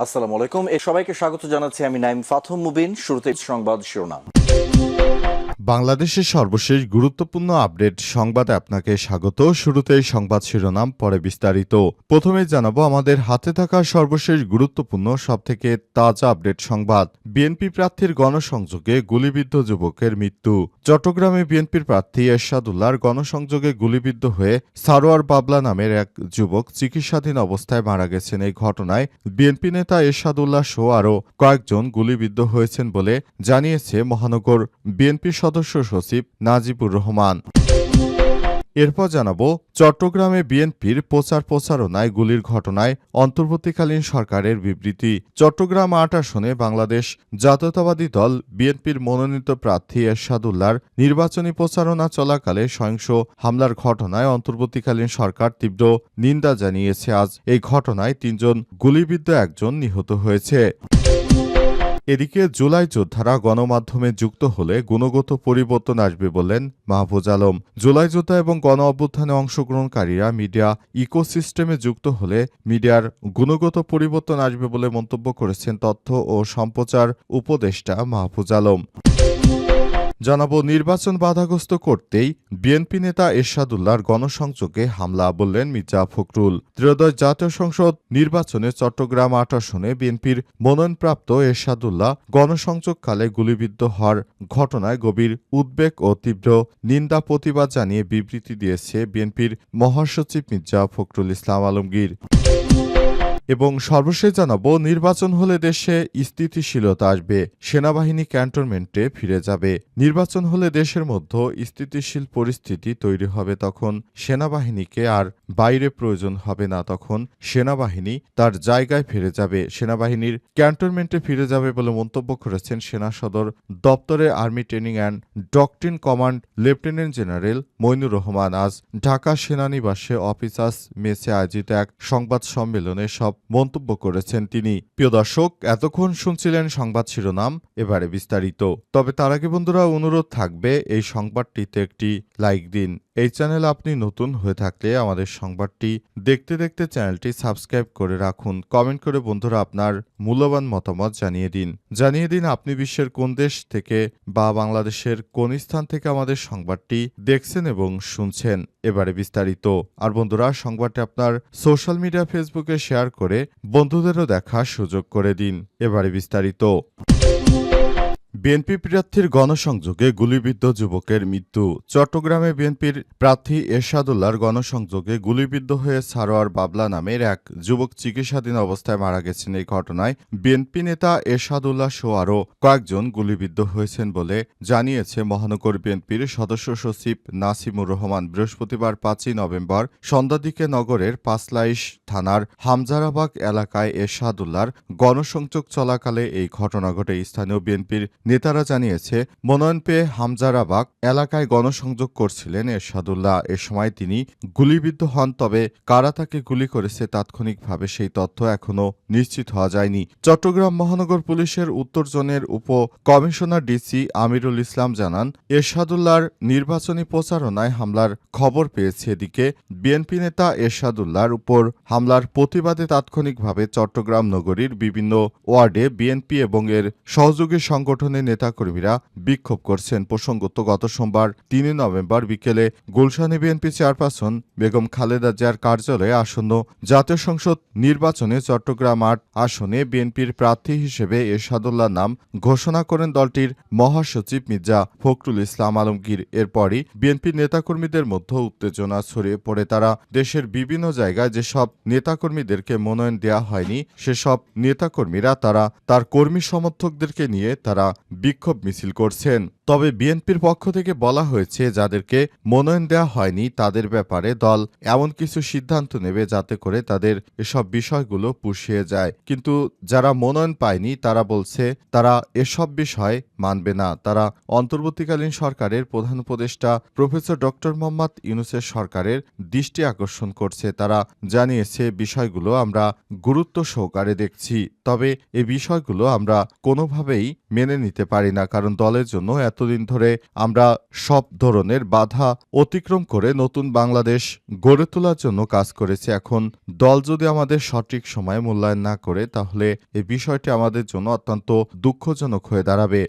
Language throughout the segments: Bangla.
আসসালামু আলাইকুম। সবাইকে স্বাগত জানাচ্ছি আমি নাইম ফাথম মুবিন। শুরুতে সংবাদ শিরোনাম। বাংলাদেশের সর্বশেষ গুরুত্বপূর্ণ আপডেট সংবাদে আপনাকে স্বাগত। শুরুতেই সংবাদ শিরোনাম, পরে বিস্তারিত। প্রথমেই জানাবো আমাদের হাতে থাকা সর্বশেষ গুরুত্বপূর্ণ সবথেকে তাজা আপডেট সংবাদ। বিএনপি প্রার্থীর গণসংযোগে গুলিবিদ্ধ যুবকের মৃত্যু। চট্টগ্রামে বিএনপির প্রার্থী এরশাদুল্লাহর গণসংযোগে গুলিবিদ্ধ হয়ে সারোয়ার বাবলা নামের এক যুবক চিকিৎসাধীন অবস্থায় মারা গেছেন। এই ঘটনায় বিএনপি নেতা এরশাদুল্লাহ সহ আরও কয়েকজন গুলিবিদ্ধ হয়েছেন বলে জানিয়েছে মহানগর বিএনপি সদস্য সচিব নাজিবুর রহমান। এরপর জানাবো চট্টগ্রামে বিএনপির প্রচারণায় গুলির ঘটনায় অন্তর্বর্তীকালীন সরকারের বিবৃতি। চট্টগ্রাম ৮ আসনে বাংলাদেশ জাতীয়তাবাদী দল বিএনপির মনোনীত প্রার্থী এরশাদুল্লাহর নির্বাচনী প্রচারণা চলাকালে সহিংস হামলার ঘটনায় অন্তর্বর্তীকালীন সরকার তীব্র নিন্দা জানিয়েছে। আজ এই ঘটনায় ৩ জন গুলিবিদ্ধ, ১ জন নিহত হয়েছে। এদিকে জুলাই যোদ্ধারা গণমাধ্যমে যুক্ত হলে গুণগত পরিবর্তন আসবে বললেন মাহফুজ আলম। জুলাই যোদ্ধা এবং গণ অভ্যুত্থানে অংশগ্রহণকারীরা মিডিয়া ইকোসিস্টেমে যুক্ত হলে মিডিয়ার গুণগত পরিবর্তন আসবে বলে মন্তব্য করেছেন তথ্য ও সম্প্রচার উপদেষ্টা মাহফুজ আলম। জানাবো নির্বাচন বাধাগ্রস্ত করতেই বিএনপি নেতা এরশাদুল্লাহর গণসংযোগে হামলা, বললেন মির্জা ফখরুল। ত্রয়োদশ জাতীয় সংসদ নির্বাচনে চট্টগ্রাম ৮ আসনে বিএনপির মনোনয়নপ্রাপ্ত এরশাদুল্লাহ গণসংযোগকালে গুলিবিদ্ধ হওয়ার ঘটনায় গভীর উদ্বেগ ও তীব্র নিন্দা প্রতিবাদ জানিয়ে বিবৃতি দিয়েছে বিএনপির মহাসচিব মির্জা ফখরুল ইসলাম আলমগীর। এবং সর্বশেষ জানাবো নির্বাচন হলে দেশে স্থিতিশীলতা আসবে, সেনাবাহিনী ক্যান্টনমেন্টে ফিরে যাবে। নির্বাচন হলে দেশের মধ্যে স্থিতিশীল পরিস্থিতি তৈরি হবে, তখন সেনাবাহিনীকে আর বাইরে প্রয়োজন হবে না, তখন সেনাবাহিনী তার জায়গায় ফিরে যাবে, সেনাবাহিনীর ক্যান্টনমেন্টে ফিরে যাবে বলে মন্তব্য করেছেন সেনা সদর দপ্তরে army training and doctrine command lieutenant general Moinur Rahman. আজ ঢাকা সেনানিবাসে অফিসার্স মেসে আয়োজিত এক সংবাদ সম্মেলনে সব মন্তব্য করেছেন তিনি। প্রিয় দর্শক, এতক্ষণ শুনছিলেন সংবাদ শিরোনাম, এবারে বিস্তারিত। তবে তার আগে বন্ধুরা অনুরোধ থাকবে এই সংবাদটিতে একটি লাইক দিন। এই চ্যানেল আপনি নতুন হয়ে থাকলে আমাদের সংবাদটি দেখতে দেখতে চ্যানেলটি সাবস্ক্রাইব করে রাখুন। কমেন্ট করে বন্ধুরা আপনার মূল্যবান মতামত জানিয়ে দিন আপনি বিশ্বের কোন দেশ থেকে বা বাংলাদেশের কোন স্থান থেকে আমাদের সংবাদটি দেখছেন এবং শুনছেন। এবারে বিস্তারিত। আর বন্ধুরা সংবাদটি আপনার সোশ্যাল মিডিয়া ফেসবুকে শেয়ার করে বন্ধুদেরও দেখার সুযোগ করে দিন। এবারে বিস্তারিত। বিএনপি প্রার্থীর গণসংযোগে গুলিবিদ্ধ যুবকের মৃত্যু। চট্টগ্রামে বিএনপির প্রার্থী এরশাদুল্লাহর গণসংযোগে গুলিবিদ্ধ হয়ে সারোয়ার বাবলা নামের এক যুবক চিকিৎসাধীন অবস্থায় মারা গেছেন। এই ঘটনায় বিএনপি নেতা এরশাদুল্লাহ সহ আরও কয়েকজন গুলিবিদ্ধ হয়েছেন বলে জানিয়েছে মহানগর বিএনপির সদস্য সচিব নাসিমুর রহমান। বৃহস্পতিবার ৫ই নভেম্বর সন্ধ্যার দিকে নগরের পাঁচলাইশ থানার হামজারাবাগ এলাকায় এরশাদুল্লাহর গণসংযোগ চলাকালে এই ঘটনা ঘটে। স্থানীয় বিএনপির নেতারা জানিয়েছে মনোনয়ন পেয়ে হামজারাবাগ এলাকায় গণসংযোগ করছিলেন এরশাদুল্লাহ। এ সময় তিনি গুলিবিদ্ধ হন, তবে কারা তাকে গুলি করেছে তাৎক্ষণিকভাবে সেই তথ্য এখনও নিশ্চিত হওয়া যায়নি। চট্টগ্রাম মহানগর পুলিশের উত্তর জোনের উপ কমিশনার ডিসি আমিরুল ইসলাম জানান, এরশাদুল্লাহর নির্বাচনী প্রচারণায় হামলার খবর পেয়েছে। এদিকে বিএনপি নেতা এরশাদুল্লাহর উপর হামলার প্রতিবাদে তাৎক্ষণিকভাবে চট্টগ্রাম নগরীর বিভিন্ন ওয়ার্ডে বিএনপি এবং এর সহযোগী সংগঠনের নেতাকর্মীরা বিক্ষোভ করছেন। প্রসঙ্গত গত সোমবার ৩ নভেম্বর বিকেলে গুলশানে বিএনপি চেয়ারপারসন বেগম খালেদা জিয়ার কার্যালয়ে আসন্ন জাতীয় সংসদ নির্বাচনে চট্টগ্রাম ৮ আসনে বিএনপির প্রার্থী হিসেবে এরশাদুল্লাহর নাম ঘোষণা করেন দলটির মহাসচিব মির্জা ফখরুল ইসলাম আলমগীর। এরপরই বিএনপির নেতাকর্মীদের মধ্যে উত্তেজনা ছড়িয়ে পড়ে। তারা দেশের বিভিন্ন জায়গায় যেসব নেতাকর্মীদেরকে মনোনয়ন দেওয়া হয়নি সেসব নেতাকর্মীরা তার কর্মী সমর্থকদেরকে নিয়ে তারা বিক্ষোভ মিছিল করছেন। তবে বিএনপির পক্ষ থেকে বলা হয়েছে যাদেরকে মনোনয়ন দেওয়া হয়নি তাদের ব্যাপারে দল এমন কিছু সিদ্ধান্ত নেবে যাতে করে তাদের এসব বিষয়গুলো পুষিয়ে যায়। কিন্তু যারা মনোনয়ন পায়নি তারা বলছে তারা এসব বিষয় মানবে না। তারা অন্তর্বর্তীকালীন সরকারের প্রধান উপদেষ্টা প্রফেসর ডক্টর মোহাম্মদ ইউনূসের সরকারের দৃষ্টি আকর্ষণ করছে। তারা জানিয়েছে বিষয়গুলো আমরা গুরুত্ব সহকারে দেখছি, তবে এই বিষয়গুলো আমরা কোনোভাবেই মেনে নিতে দিতে পারি না, কারণ দলের জন্য এতদিন ধরে আমরা সব ধরনের বাধা অতিক্রম করে নতুন বাংলাদেশ গড়ে তোলার জন্য কাজ করেছি। এখন দল যদি আমাদের সঠিক সময়ে মূল্যায়ন না করে, তাহলে এই বিষয়টি আমাদের জন্য অত্যন্ত দুঃখজনক হয়ে দাঁড়াবে।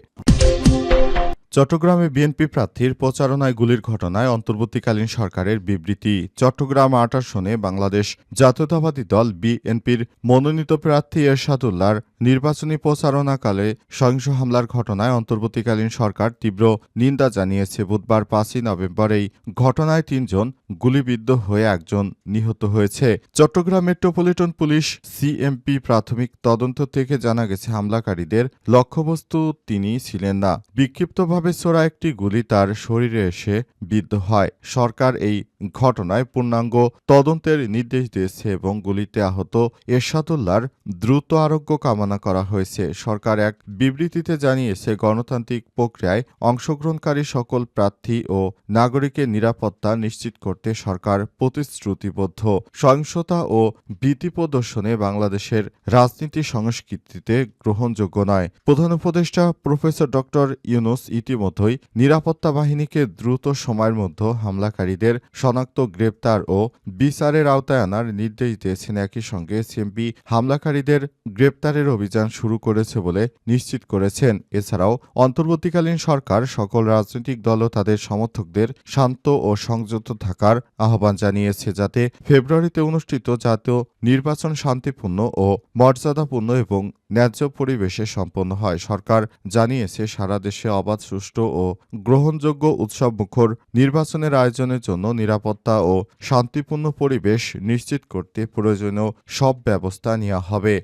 চট্টগ্রামে বিএনপি প্রার্থীর প্রচারণায় গুলির ঘটনায় অন্তর্বর্তীকালীন সরকারের বিবৃতি। চট্টগ্রাম ৮ আসনে বাংলাদেশ জাতীয়তাবাদী দল বিএনপির মনোনীত প্রার্থী এরশাদুল্লাহর নির্বাচনী প্রচারণাকালে সহিংস হামলার ঘটনায় অন্তর্বর্তীকালীন সরকার তীব্র নিন্দা জানিয়েছে। বুধবার ৫ই নভেম্বর এই ঘটনায় ৩ জন গুলিবিদ্ধ হয়ে একজন নিহত হয়েছে। চট্টগ্রাম মেট্রোপলিটন পুলিশ সিএমপি প্রাথমিক তদন্ত থেকে জানা গেছে, হামলাকারীদের লক্ষ্যবস্তু তিনি ছিলেন না। বিক্ষিপ্তভাবে ছোড়া একটি গুলি তার শরীরে এসে বিদ্ধ হয়। সরকার এই ঘটনায় পূর্ণাঙ্গ তদন্তের নির্দেশ দিয়েছে এবং গুলিতে আহত এরশাদুল্লাহর দ্রুত আরোগ্য কামনা করা হয়েছে। সরকার এক বিবৃতিতে জানিয়েছে, গণতান্ত্রিক প্রক্রিয়ায় অংশগ্রহণকারী সকল প্রার্থী ও নাগরিকের নিরাপত্তা নিশ্চিত করতে সরকার প্রতিশ্রুতিবদ্ধ। সহিংসতা ও ভীতি প্রদর্শনে বাংলাদেশের রাজনীতি সংস্কৃতিতে গ্রহণযোগ্য নয়। প্রধান উপদেষ্টা প্রফেসর ডক্টর ইউনূস ইতিমধ্যেই নিরাপত্তা বাহিনীকে দ্রুত সময়ের মধ্যে হামলাকারীদের শনাক্ত, গ্রেপ্তার ও বিচারের আওতায় আনার নির্দেশ দিয়েছেন। একই সঙ্গে সিএমপি হামলাকারীদের গ্রেপ্তারের অভিযান শুরু করেছে বলে নিশ্চিত করেছেন। এছাড়াও অন্তর্বর্তীকালীন সরকার সকল রাজনৈতিক দল ও তাদের সমর্থকদের শান্ত ও সংযত থাকার আহ্বান জানিয়েছে, যাতে ফেব্রুয়ারিতে অনুষ্ঠিত জাতীয় নির্বাচন শান্তিপূর্ণ ও মর্যাদাপূর্ণ এবং ন্যায্য পরিবেশে সম্পন্ন হয়। সরকার জানিয়েছে, সারা দেশে অবাধ, সুষ্ঠু ও গ্রহণযোগ্য উৎসবমুখর নির্বাচনের আয়োজনের জন্য নিরাপত্তা ও শান্তিপূর্ণ পরিবেশ নিশ্চিত করতে প্রয়োজনীয় সব ব্যবস্থা নেওয়া হবে।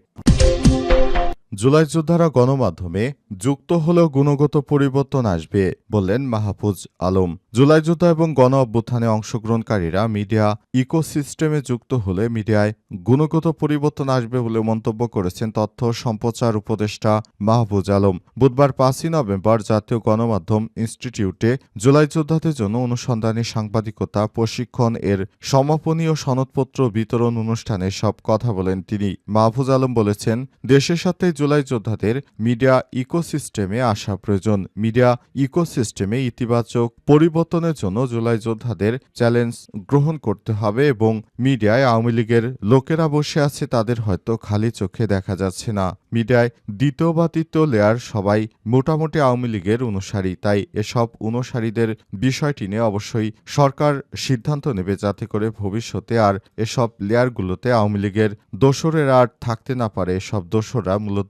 জুলাই যোদ্ধারা গণমাধ্যমে যুক্ত হলেও গুণগত পরিবর্তন আসবে, বললেন মাহফুজ আলম। জুলাই যোদ্ধা এবং গণ অভ্যুত্থানে অংশগ্রহণকারীরা মিডিয়া ইকোসিস্টেমে যুক্ত হলে মিডিয়ায় গুণগত পরিবর্তন আসবে বলে মন্তব্য করেছেন তথ্য সম্প্রচার উপদেষ্টা মাহফুজ আলম। বুধবার ৫ই নভেম্বর জাতীয় গণমাধ্যম ইনস্টিটিউটে জুলাই যোদ্ধাদের জন্য অনুসন্ধানী সাংবাদিকতা প্রশিক্ষণ এর সমাপনী ও সনদপত্র বিতরণ অনুষ্ঠানে সব কথা বলেন তিনি। মাহফুজ আলম বলেছেন, দেশের সাথে জুলাই যোদ্ধাদের মিডিয়া ইকোসিস্টেমে আসা প্রয়োজন। মিডিয়া ইকোসিস্টেমে ইতিবাচক পরিবর্তনের জন্য জুলাই যোদ্ধাদের চ্যালেঞ্জ গ্রহণ করতে হবে এবং মিডিয়ায় আওয়ামী লীগের লোকেরা বসে আছে, তাদের হয়তো খালি চোখে দেখা যাচ্ছে না। মিডিয়ায় দ্বিতীয় বা তৃতীয় লেয়ার সবাই মোটামুটি আওয়ামী লীগের অনুসারী, তাই এসব অনুসারীদের বিষয়টি নিয়ে অবশ্যই সরকার সিদ্ধান্ত নেবে, যাতে করে ভবিষ্যতে আর এসব লেয়ারগুলোতে আওয়ামী লীগের দোসরেরা আর থাকতে না পারে। এসব দোসররা মূলত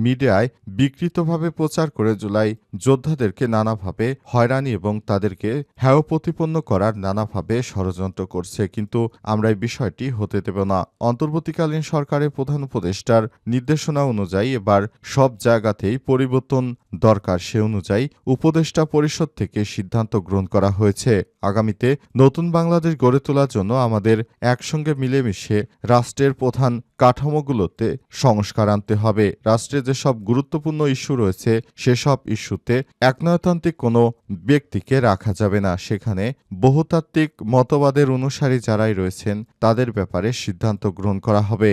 মিডিয়ায় বিকৃতভাবে প্রচার করে জুলাই যোদ্ধাদেরকে নানাভাবে হয়রানি এবং তাদেরকে হেয় প্রতিপন্ন করার নানাভাবে ষড়যন্ত্র করছে, কিন্তু আমরা এই বিষয়টি হতে দেব না। অন্তর্বর্তীকালীন সরকারের প্রধান উপদেষ্টার নির্দেশনা অনুযায়ী এবার সব জায়গাতেই পরিবর্তন দরকার। সে অনুযায়ী উপদেষ্টা পরিষদ থেকে সিদ্ধান্ত গ্রহণ করা হয়েছে। আগামীতে নতুন বাংলাদেশ গড়ে তোলার জন্য আমাদের একসঙ্গে মিলেমিশে রাষ্ট্রের প্রধান কাঠামোগুলোতে সংস্কার আনতে হবে। রাষ্ট্রে যেসব গুরুত্বপূর্ণ ইস্যু রয়েছে সেসব ইস্যুতে একনায়তান্ত্রিক কোনো ব্যক্তিকে রাখা যাবে না। সেখানে বহুতাত্ত্বিক মতবাদের অনুসারী যারাই রয়েছেন তাদের ব্যাপারে সিদ্ধান্ত গ্রহণ করা হবে।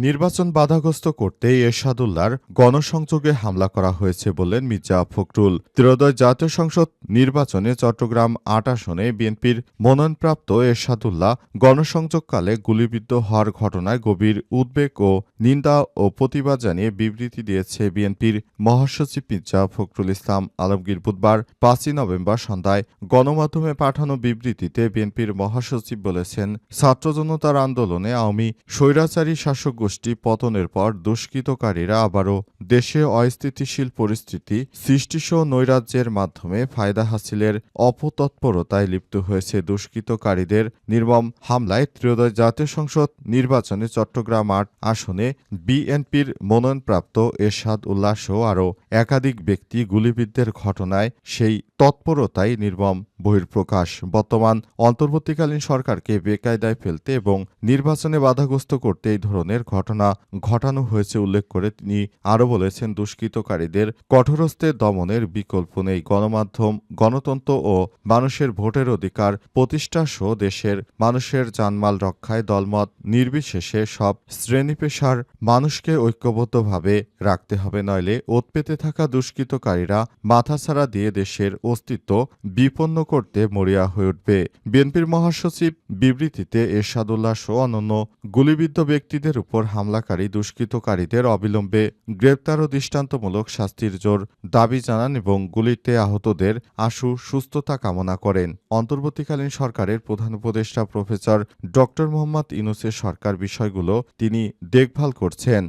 নির্বাচন বাধাগ্রস্ত করতে এরশাদুল্লাহর গণসংযোগে হামলা করা হয়েছে বললেন মির্জা ফখরুল। ত্রয়োদশ জাতীয় সংসদ নির্বাচনে চট্টগ্রাম ৮ আসনে বিএনপির মনোনয়নপ্রাপ্ত এরশাদুল্লাহ গণসংযোগকালে গুলিবিদ্ধ হওয়ার ঘটনায় গভীর উদ্বেগ ও নিন্দা ও প্রতিবাদ জানিয়ে বিবৃতি দিয়েছে বিএনপির মহাসচিব মির্জা ফখরুল ইসলাম আলমগীর। বুধবার ৫ই নভেম্বর সন্ধ্যায় গণমাধ্যমে পাঠানো বিবৃতিতে বিএনপির মহাসচিব বলেছেন, ছাত্র জনতার আন্দোলনে আওয়ামী স্বৈরাচারী শাসক গোষ্ঠী পতনের পর দুষ্কৃতকারীরা আবারও দেশে অস্থিতিশীল পরিস্থিতি সৃষ্টিসহ নৈরাজ্যের মাধ্যমে ফায়দা হাসিলের অপতৎপরতায় লিপ্ত হয়েছে। দুষ্কৃতকারীদের নির্মম হামলায় ত্রয়োদশ জাতীয় সংসদ নির্বাচনে চট্টগ্রাম ৮ আসনে বিএনপির মনোনয়নপ্রাপ্ত এরশাদ উল্লাহ সহ আরও একাধিক ব্যক্তি গুলিবিদ্ধের ঘটনায় সেই তৎপরতাই নির্মম বহিঃপ্রকাশ। বর্তমান অন্তর্বর্তীকালীন সরকারকে বেকায়দায় ফেলতে এবং নির্বাচনে বাধাগ্রস্ত করতে এই ধরনের ঘটনা ঘটানো হয়েছে উল্লেখ করে তিনি আরও বলেছেন, দুষ্কৃতকারীদের কঠোরহস্তে দমনের বিকল্প নেই। গণমাধ্যম, গণতন্ত্র ও মানুষের ভোটের অধিকার প্রতিষ্ঠা সহ দেশের মানুষের জানমাল রক্ষায় দলমত নির্বিশেষে সব শ্রেণী-পেশার মানুষকে ঐক্যবদ্ধভাবে রাখতে হবে, নইলে ওৎ পেতে থাকা দুষ্কৃতকারীরা মাথাছাড়া দিয়ে দেশের অস্তিত্ব বিপন্ন করতে মরিয়া হয়ে উঠবে। বিএনপির মহাসচিব বিবৃতিতে এরশাদুল্লাহ সহ অন্যান্য গুলিবিদ্ধ ব্যক্তিদের উপর হামলাকারী দুষ্কৃতকারীদের অবিলম্বে গ্রেপ্তার ও দৃষ্টান্তমূলক শাস্তির জোর দাবি জানান এবং গুলিতে আহতদের আশু সুস্থতা কামনা করেন। অন্তর্বর্তীকালীন সরকারের প্রধান উপদেষ্টা প্রফেসর ড. মোহাম্মদ ইউনূসের সরকার বিষয়গুলো তিনি দেখভাল করছেন।